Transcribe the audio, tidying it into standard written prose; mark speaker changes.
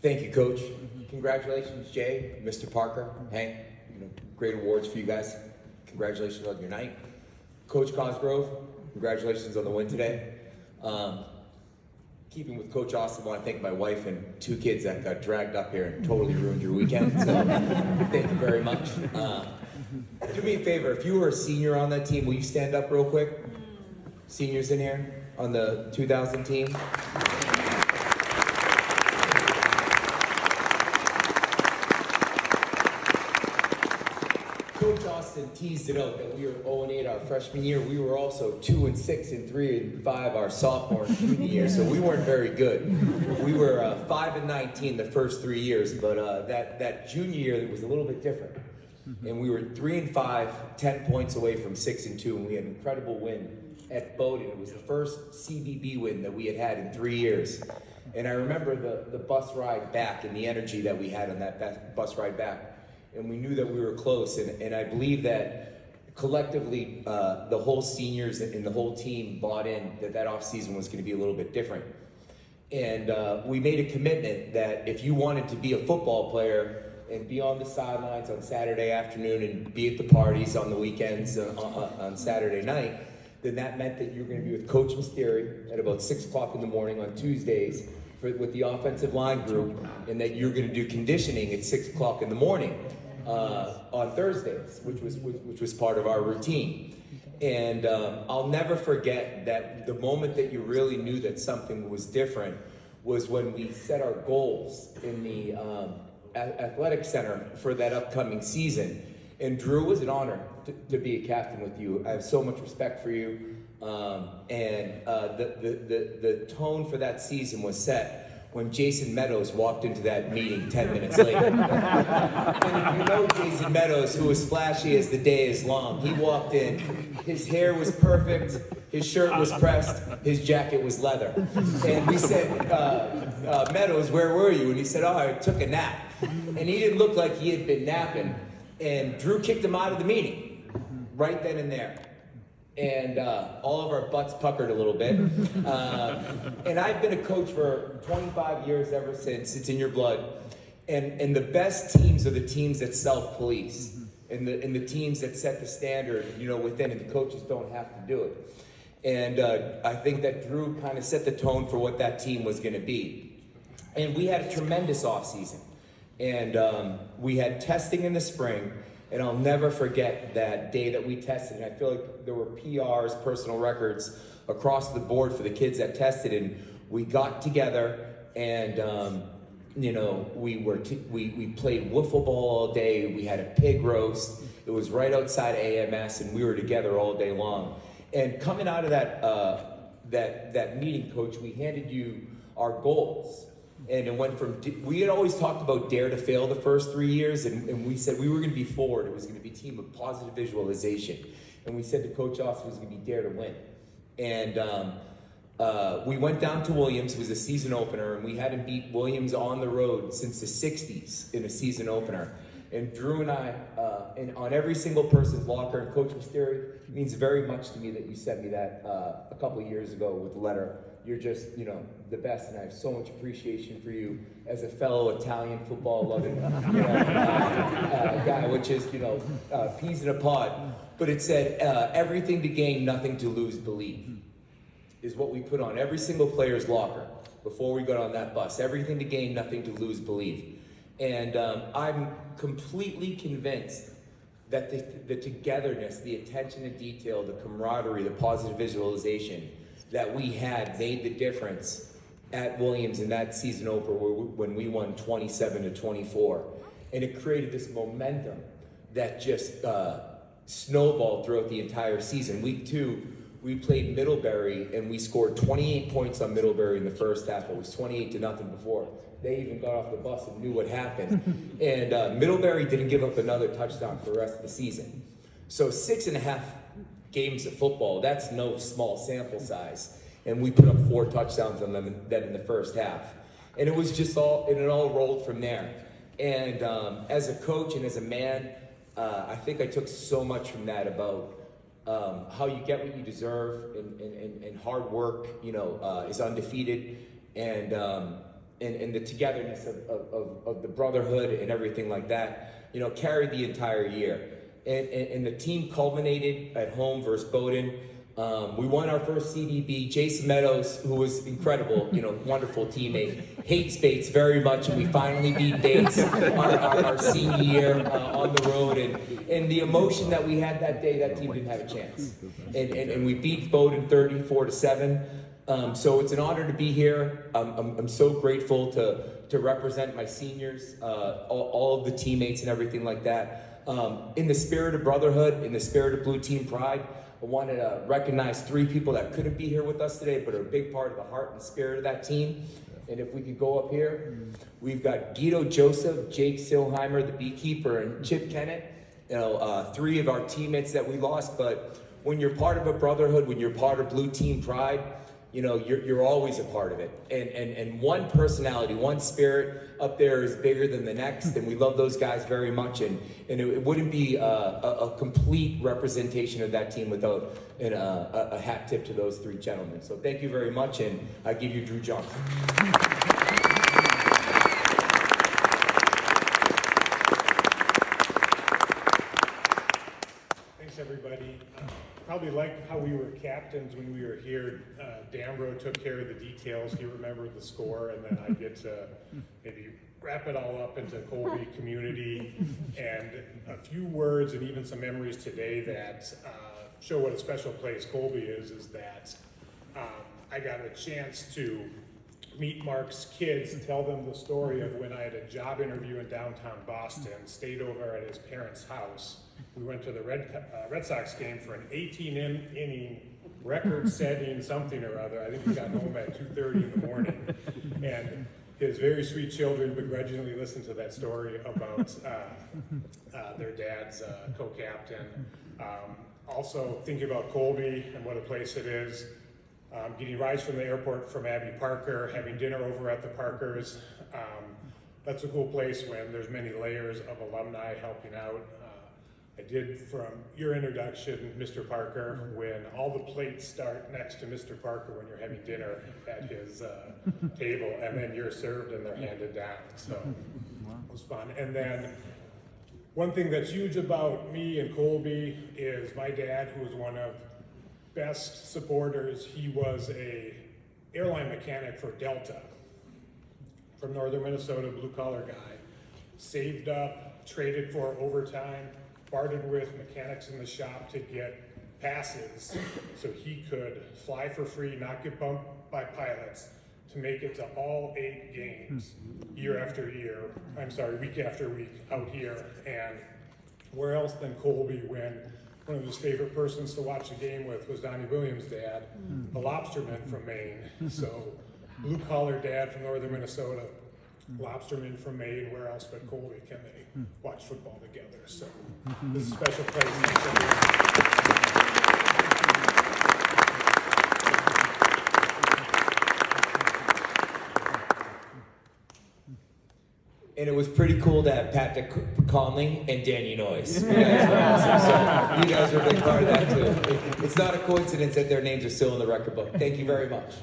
Speaker 1: Thank you, Coach. Congratulations, Jay, Mr. Parker, Hank. Great awards for you guys. Congratulations on your night. Coach Cosgrove, congratulations on the win today. Keeping with Coach Austin, I want to thank my wife and 2 kids that got dragged up here and totally ruined your weekend. So thank you very much. Do me a favor, if you were a senior on that team, will you stand up real quick? Seniors in here on the 2000 team. Coach Austin teased it out that we were 0-8 our freshman year. We were also 2-6 and 3-5 our sophomore and junior year, so we weren't very good. We were 5-19 the first 3 years, but that junior year it was a little bit different. And we were 3-5, 10 points away from 6-2, and we had an incredible win at Bowdoin. It was the first CBB win that we had in 3 years. And I remember the bus ride back and the energy that we had on that bus ride back. And we knew that we were close, and I believe that collectively the whole seniors and the whole team bought in that offseason was going to be a little bit different. And we made a commitment that if you wanted to be a football player and be on the sidelines on Saturday afternoon and be at the parties on the weekends on Saturday night, then that meant that you were going to be with Coach Mysteri at about 6 o'clock in the morning on Tuesdays with the offensive line group, and that you're going to do conditioning at 6 o'clock in the morning on Thursdays, which was part of our routine. And I'll never forget that the moment that you really knew that something was different was when we set our goals in the athletic center for that upcoming season. And Drew, it was an honor to be a captain with you. I have so much respect for you. And the tone for that season was set when Jason Meadows walked into that meeting 10 minutes later. And if you know Jason Meadows, who was flashy as the day is long, he walked in, his hair was perfect, his shirt was pressed, his jacket was leather. And we said, Meadows, where were you? And he said, I took a nap. And he didn't look like he had been napping. And Drew kicked him out of the meeting right then and there. And all of our butts puckered a little bit. And I've been a coach for 25 years ever since. It's in your blood. And the best teams are the teams that self-police. And the teams that set the standard, within, and the coaches don't have to do it. And I think that Drew kind of set the tone for what that team was going to be. And we had a tremendous offseason. And we had testing in the spring. And I'll never forget that day that we tested. And I feel like there were PRs, personal records, across the board for the kids that tested. And we got together and, we played wiffle ball all day. We had a pig roast. It was right outside AMS, and we were together all day long. And coming out of that meeting, Coach, we handed you our goals. And it went from, we had always talked about dare to fail the first 3 years, and we said we were going to be forward. It was going to be a team of positive visualization. And we said to Coach Austin, it was going to be dare to win. And we went down to Williams. It was a season opener, and we hadn't beat Williams on the road since the 60s in a season opener. And Drew and I, and on every single person's locker, and Coach Mysteri, it means very much to me that you sent me that a couple of years ago with the letter. You're just, the best, and I have so much appreciation for you as a fellow Italian football-loving guy, which is, peas in a pod. But it said, everything to gain, nothing to lose, believe, is what we put on every single player's locker before we got on that bus. Everything to gain, nothing to lose, believe. And I'm completely convinced that the togetherness, the attention to detail, the camaraderie, the positive visualization that we had made the difference at Williams in that season opener when we won 27-24. And it created this momentum that just snowballed throughout the entire season. Week 2, we played Middlebury, and we scored 28 points on Middlebury in the first half. It was 28-0 before. They even got off the bus and knew what happened. And Middlebury didn't give up another touchdown for the rest of the season. So 6.5 games of football, that's no small sample size. And we put up 4 touchdowns on them then in the first half. And it was just it all rolled from there. And as a coach and as a man, I think I took so much from that about how you get what you deserve, and hard work, is undefeated. And and the togetherness of the brotherhood and everything like that, you know, carried the entire year. And the team culminated at home versus Bowdoin. We won our first CDB. Jason Meadows, who was incredible, you know, wonderful teammate, hates Bates very much, and we finally beat Bates our senior year on the road. And the emotion that we had that day, that team didn't have a chance. And we beat Bowdoin 34-7. So it's an honor to be here. I'm so grateful to represent my seniors, all of the teammates and everything like that. In the spirit of brotherhood, in the spirit of Blue Team Pride, I wanted to recognize 3 people that couldn't be here with us today, but are a big part of the heart and spirit of that team. And if we could go up here, we've got Guido Joseph, Jake Silheimer, the beekeeper, and Chip Kennett. You know, 3 of our teammates that we lost. But when you're part of a brotherhood, when you're part of Blue Team Pride, you know, you're always a part of it. And one personality, one spirit up there is bigger than the next, and we love those guys very much. And it wouldn't be a complete representation of that team without a hat tip to those 3 gentlemen. So thank you very much, and I give you Drew Johnson.
Speaker 2: Thanks, everybody. Probably like how we were captains when we were here. Dambro took care of the details. He remembered the score, and then I get to maybe wrap it all up into Colby community and a few words and even some memories today that show what a special place Colby is that I got a chance to meet Mark's kids and tell them the story of when I had a job interview in downtown Boston, stayed over at his parents' house. We went to the Red Sox game for an 18-inning record-setting something or other. I think we got home at 2:30 in the morning. And his very sweet children begrudgingly listened to that story about their dad's co-captain. Also thinking about Colby and what a place it is. Getting rides from the airport from Abby Parker, having dinner over at the Parkers. That's a cool place when there's many layers of alumni helping out. I did from your introduction, Mr. Parker, when all the plates start next to Mr. Parker when you're having dinner at his table, and then you're served and they're handed down. So it was fun. And then one thing that's huge about me and Colby is my dad, who was one of best supporters. He was a airline mechanic for Delta from northern Minnesota, blue collar guy. Saved up, traded for overtime, bartered with mechanics in the shop to get passes so he could fly for free, not get bumped by pilots, to make it to all 8 games year after year, week after week out here. And where else than Colby when one of his favorite persons to watch the game with was Donnie Williams' dad, a lobsterman from Maine. So blue collar dad from northern Minnesota, lobsterman from Maine, where else but Colby can they watch football together? So this is a special place.
Speaker 1: And it was pretty cool to have Patrick Conley and Danny Noyes. You guys were awesome. So you guys were a big part of that too. It's not a coincidence that their names are still in the record book. Thank you very much.